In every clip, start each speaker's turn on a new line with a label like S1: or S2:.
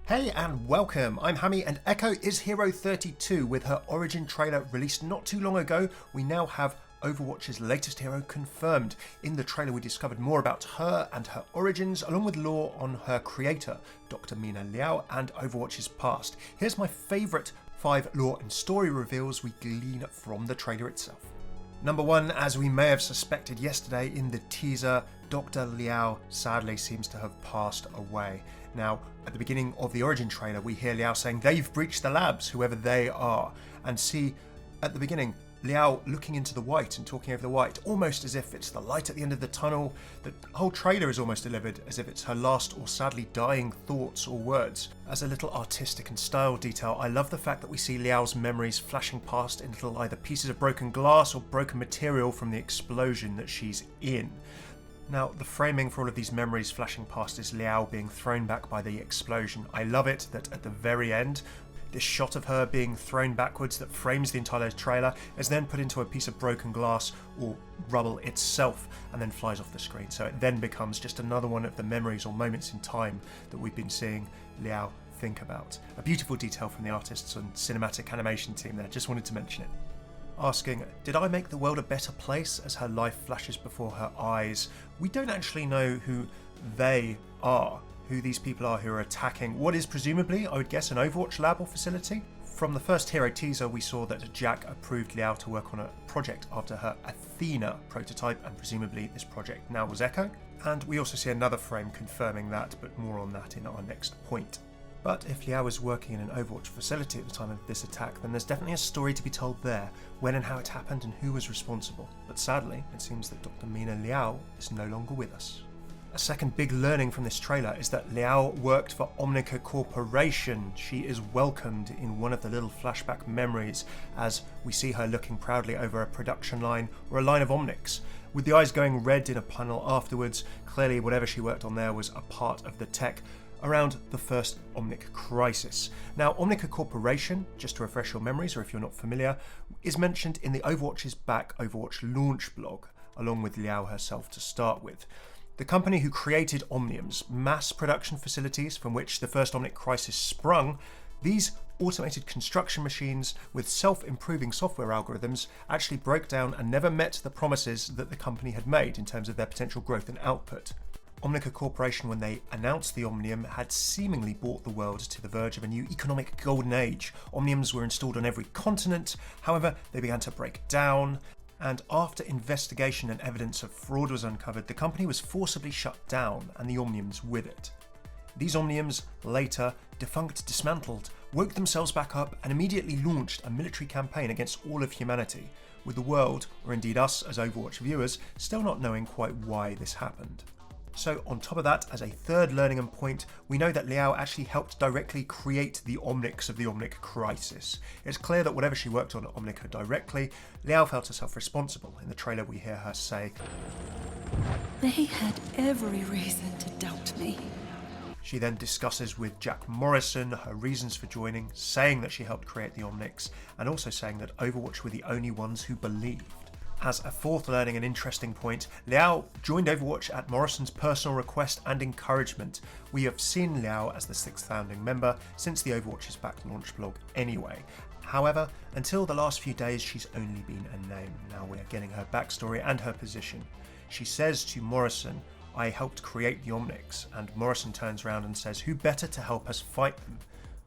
S1: Hey and welcome, I'm Hammeh and Echo is Hero 32. With her origin trailer released not too long ago, we now have Overwatch's latest hero confirmed. In the trailer we discovered more about her and her origins, along with lore on her creator, Dr Mina Liao, and Overwatch's past. Here's my favourite 5 lore and story reveals we glean from the trailer itself. Number 1, as we may have suspected yesterday in the teaser, Dr Liao sadly seems to have passed away. Now, at the beginning of the origin trailer, we hear Liao saying they've breached the labs, whoever they are, and see at the beginning Liao looking into the white and talking over the white, almost as if it's the light at the end of the tunnel. The whole trailer is almost delivered as if it's her last or sadly dying thoughts or words. As a little artistic and style detail, I love the fact that we see Liao's memories flashing past in little either pieces of broken glass or broken material from the explosion that she's in. Now, the framing for all of these memories flashing past is Liao being thrown back by the explosion. I love it that at the very end, this shot of her being thrown backwards that frames the entire trailer is then put into a piece of broken glass or rubble itself and then flies off the screen. So it then becomes just another one of the memories or moments in time that we've been seeing Liao think about. A beautiful detail from the artists and cinematic animation team there, just wanted to mention it. Asking, did I make the world a better place as her life flashes before her eyes? We don't actually know who they are, who these people are who are attacking what is presumably, I would guess, an Overwatch lab or facility. From the first hero teaser, we saw that Jack approved Liao to work on a project after her Athena prototype, and presumably this project now was Echo. And we also see another frame confirming that, but more on that in our next point. But if Liao was working in an Overwatch facility at the time of this attack, then there's definitely a story to be told there, when and how it happened and who was responsible. But sadly, it seems that Dr Mina Liao is no longer with us. A second big learning from this trailer is that Liao worked for Omnic Corporation. She is welcomed in one of the little flashback memories as we see her looking proudly over a production line or a line of Omnics. With the eyes going red in a panel afterwards, clearly whatever she worked on there was a part of the tech around the first Omnic crisis. Now, Omnic Corporation, just to refresh your memories, or if you're not familiar, is mentioned in the Overwatch's Back Overwatch launch blog, along with Liao herself to start with. The company who created Omnium's mass production facilities from which the first Omnic crisis sprung, these automated construction machines with self-improving software algorithms actually broke down and never met the promises that the company had made in terms of their potential growth and output. Omnic Corporation, when they announced the Omnium, had seemingly brought the world to the verge of a new economic golden age. Omniums were installed on every continent, however, they began to break down, and after investigation and evidence of fraud was uncovered, the company was forcibly shut down, and the Omniums with it. These Omniums, later defunct, dismantled, woke themselves back up and immediately launched a military campaign against all of humanity, with the world, or indeed us as Overwatch viewers, still not knowing quite why this happened. So on top of that, as a third learning and point, we know that Liao actually helped directly create the Omnics of the Omnic crisis. It's clear that whatever she worked on at Omnic directly, Liao felt herself responsible. In the trailer we hear her say,
S2: "They had every reason to doubt me."
S1: She then discusses with Jack Morrison her reasons for joining, saying that she helped create the Omnics, and also saying that Overwatch were the only ones who believed. As a fourth learning and interesting point, Liao joined Overwatch at Morrison's personal request and encouragement. We have seen Liao as the 6th founding member since the Overwatch's Back launch blog anyway. However, until the last few days she's only been a name. Now we're getting her backstory and her position. She says to Morrison, "I helped create the Omnics," and Morrison turns around and says, "Who better to help us fight them?"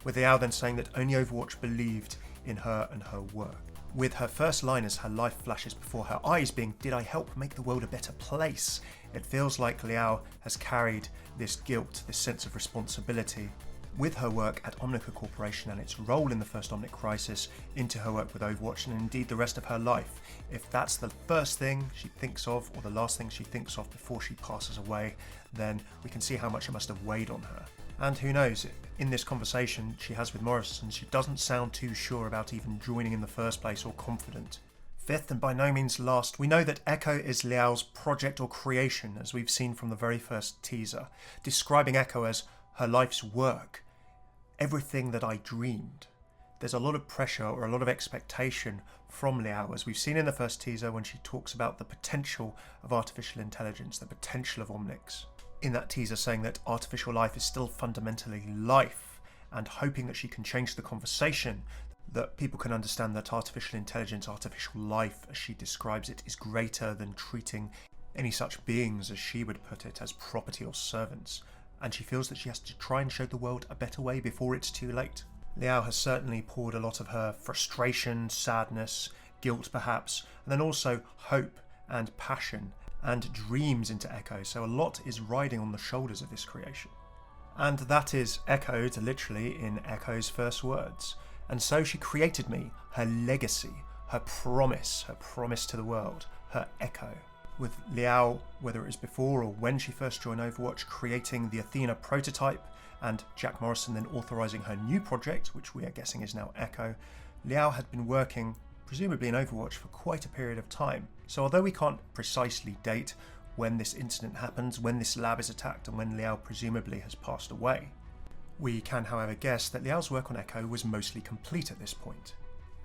S1: With Liao then saying that only Overwatch believed in her and her work. With her first line as her life flashes before her eyes being, "Did I help make the world a better place?" It feels like Liao has carried this guilt, this sense of responsibility, with her work at Omnic Corporation and its role in the first Omnic crisis into her work with Overwatch and indeed the rest of her life. If that's the first thing she thinks of or the last thing she thinks of before she passes away, then we can see how much it must have weighed on her. And who knows, in this conversation she has with Morrison, she doesn't sound too sure about even joining in the first place or confident. Fifth, and by no means last, we know that Echo is Liao's project or creation, as we've seen from the very first teaser, describing Echo as her life's work, everything that I dreamed. There's a lot of pressure or a lot of expectation from Liao, as we've seen in the first teaser when she talks about the potential of artificial intelligence, the potential of Omnics. In that teaser saying that artificial life is still fundamentally life, and hoping that she can change the conversation, that people can understand that artificial intelligence, artificial life, as she describes it, is greater than treating any such beings, as she would put it, as property or servants. And she feels that she has to try and show the world a better way before it's too late. Liao has certainly poured a lot of her frustration, sadness, guilt perhaps, and then also hope and passion and dreams into Echo, so a lot is riding on the shoulders of this creation. And that is echoed literally in Echo's first words. And so she created me, her legacy, her promise to the world, her Echo. With Liao, whether it was before or when she first joined Overwatch, creating the Athena prototype, and Jack Morrison then authorising her new project, which we are guessing is now Echo, Liao had been working, presumably in Overwatch, for quite a period of time. So although we can't precisely date when this incident happens, when this lab is attacked, and when Liao presumably has passed away, we can however guess that Liao's work on Echo was mostly complete at this point.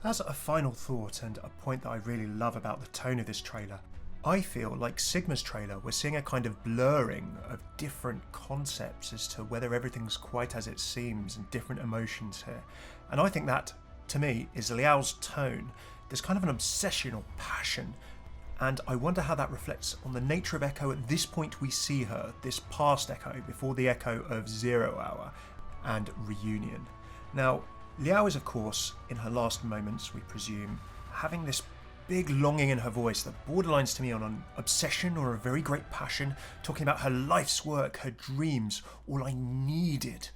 S1: As a final thought, and a point that I really love about the tone of this trailer, I feel like Sigma's trailer, we're seeing a kind of blurring of different concepts as to whether everything's quite as it seems, and different emotions here. And I think that, to me, is Liao's tone. There's kind of an obsession or passion, and I wonder how that reflects on the nature of Echo at this point we see her, this past Echo, before the Echo of 0 Hour and Reunion. Now, Liao is of course, in her last moments, we presume, having this big longing in her voice that borderlines to me on an obsession or a very great passion, talking about her life's work, her dreams. All I needed,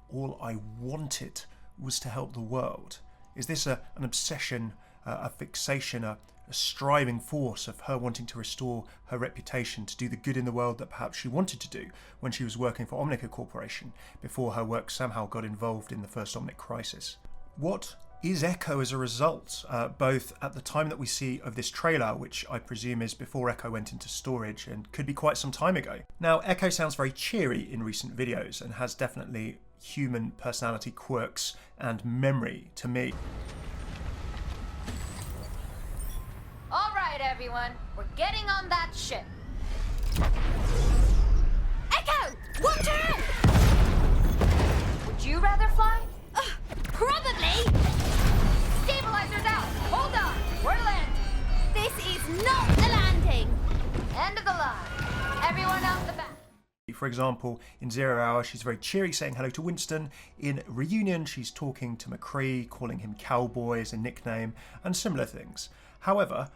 S1: all I wanted was to help the world. Is this an obsession, a fixation, a striving force of her wanting to restore her reputation, to do the good in the world that perhaps she wanted to do when she was working for Omnic Corporation, before her work somehow got involved in the first Omnic crisis? What is Echo as a result, both at the time that we see of this trailer, which I presume is before Echo went into storage and could be quite some time ago. Now, Echo sounds very cheery in recent videos and has definitely human personality quirks and memory to me.
S3: All right, everyone, we're getting on that ship. Echo, watch out! Would you rather fly? Probably. Stabilizers out. Hold on. We're landing.
S4: This is not a landing.
S3: End of the line. Everyone out the back.
S1: For example, in 0 Hour, she's very cheery, saying hello to Winston. In Reunion, she's talking to McCree, calling him Cowboy as a nickname, and similar things. However,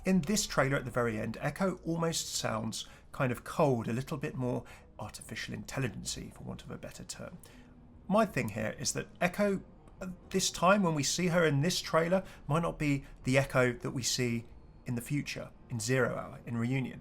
S1: in this trailer at the very end, Echo almost sounds kind of cold, a little bit more artificial intelligence-y, for want of a better term. My thing here is that Echo, this time when we see her in this trailer, might not be the Echo that we see in the future, in 0 Hour, in Reunion.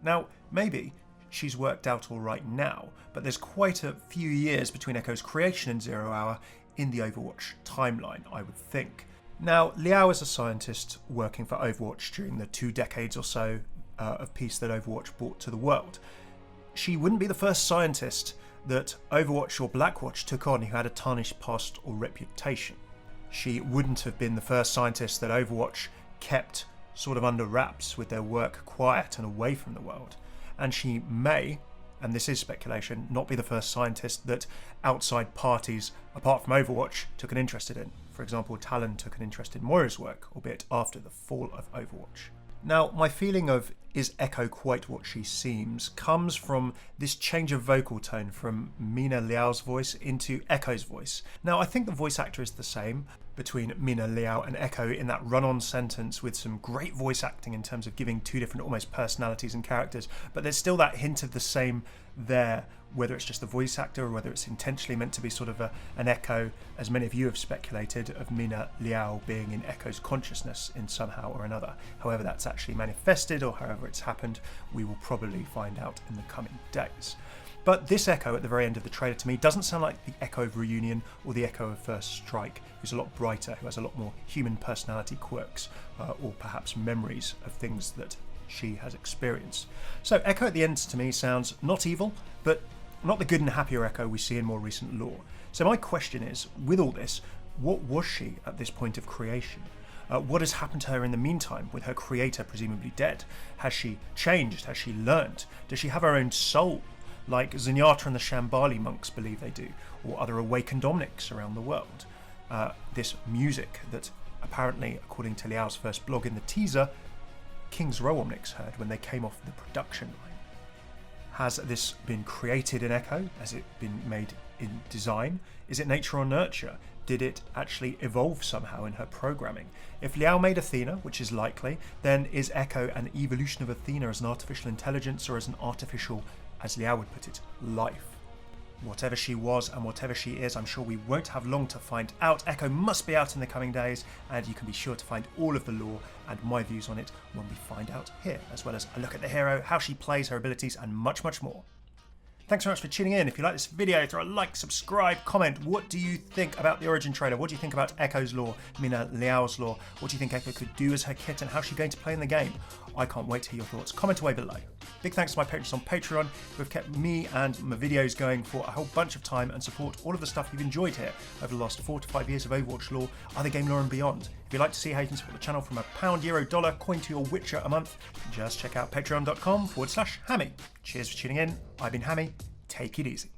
S1: Now, maybe she's worked out all right now, but there's quite a few years between Echo's creation and 0 Hour in the Overwatch timeline, I would think. Now, Liao is a scientist working for Overwatch during the 2 decades or so of peace that Overwatch brought to the world. She wouldn't be the first scientist that Overwatch or Blackwatch took on who had a tarnished past or reputation. She wouldn't have been the first scientist that Overwatch kept sort of under wraps, with their work quiet and away from the world. And she may, and this is speculation, not be the first scientist that outside parties, apart from Overwatch, took an interest in. For example, Talon took an interest in Moira's work, albeit after the fall of Overwatch. Now, my feeling of is Echo quite what she seems comes from this change of vocal tone from Mina Liao's voice into Echo's voice. Now, I think the voice actor is the same between Mina Liao and Echo in that run-on sentence, with some great voice acting in terms of giving 2 different almost personalities and characters, but there's still that hint of the same there, whether it's just the voice actor or whether it's intentionally meant to be sort of an echo, as many of you have speculated, of Mina Liao being in Echo's consciousness in somehow or another. However that's actually manifested, or however it's happened, we will probably find out in the coming days. But this Echo at the very end of the trailer to me doesn't sound like the Echo of Reunion or the Echo of First Strike, who's a lot brighter, who has a lot more human personality quirks, or perhaps memories of things that she has experienced. So Echo at the end to me sounds not evil, but not the good and happier Echo we see in more recent lore. So my question is, with all this, what was she at this point of creation? What has happened to her in the meantime, with her creator presumably dead? Has she changed? Has she learnt? Does she have her own soul, like Zenyatta and the Shambhali monks believe they do, or other awakened Omnics around the world. This music that apparently, according to Liao's first blog in the teaser, King's Row Omnics heard when they came off the production line. Has this been created in Echo? Has it been made in design? Is it nature or nurture? Did it actually evolve somehow in her programming? If Liao made Athena, which is likely, then is Echo an evolution of Athena as an artificial intelligence or as an artificial, as Liao would put it, life? Whatever she was and whatever she is, I'm sure we won't have long to find out. Echo must be out in the coming days, and you can be sure to find all of the lore and my views on it when we find out here, as well as a look at the hero, how she plays, her abilities, and much, much more. Thanks very much for tuning in. If you like this video, throw a like, subscribe, comment. What do you think about the Origin trailer? What do you think about Echo's lore, Mina Liao's lore? What do you think Echo could do as her kit, and how's she going to play in the game? I can't wait to hear your thoughts. Comment away below. Big thanks to my patrons on Patreon who have kept me and my videos going for a whole bunch of time and support all of the stuff you've enjoyed here over the last 4 to 5 years of Overwatch lore, other game lore and beyond. If you'd like to see how you can support the channel from £1, €, dollar, coin to your Witcher a month, just check out patreon.com/Hammeh. Cheers for tuning in. I've been Hammeh. Take it easy.